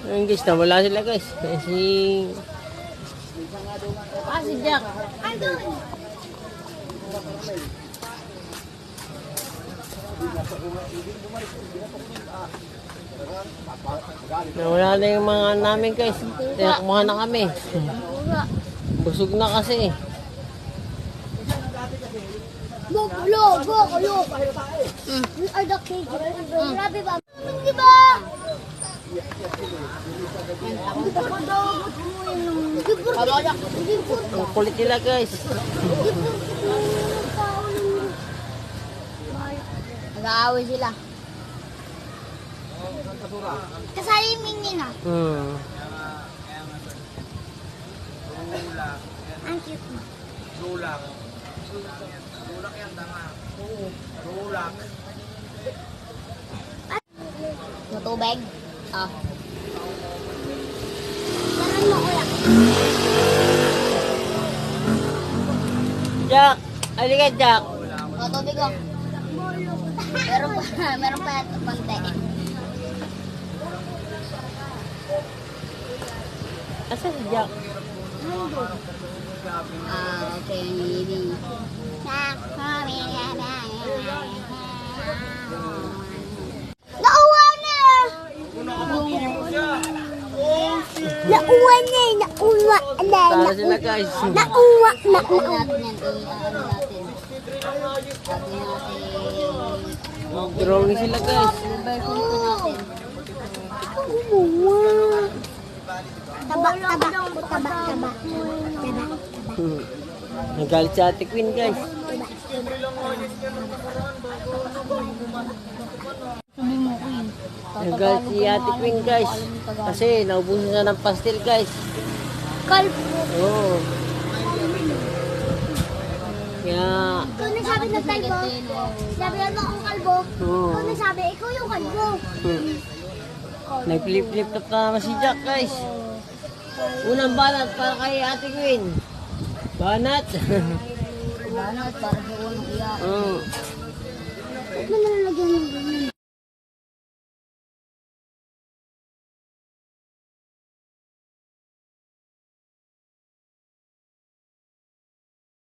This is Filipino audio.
Ayun guys, nawala sila guys. Si Jack. Nawala na yung mga namin guys. Tinakmuhan na kami. Busog na kasi. Look, look. We are the king. Grabe ba? Diba? Ang kulit nila guys. Nag-aaway sila. Kasaliming nila. Ang cute mo. Rulak. Rulak yan, tama. Rulak. Matubig? Ah. Saan mo kuya? Jack! Halika Jack! Matubig ko. Meron pa ito pante. Asan si Jack? Ah, okay. Nauwa na! Nauwa na! Nauwa na! Tara sila guys. Nauwa na! Drawing sila guys. Taba. Nagalit si Ate Queen guys. Nagalit si Ate Queen guys. Kasi naubusan na ng pastel guys. Kalbo. Oo. Kaya... Ikaw nagsabi ng kalbo. Sabi mo akong kalbo. Oo. Ikaw nagsabi, ikaw yung kalbo. Nag-flip-flip-top na naman si Jack guys. Unang banat para kay Ate Queen. Banat. Banat para sa unang iyak. Oo. Ba't mo na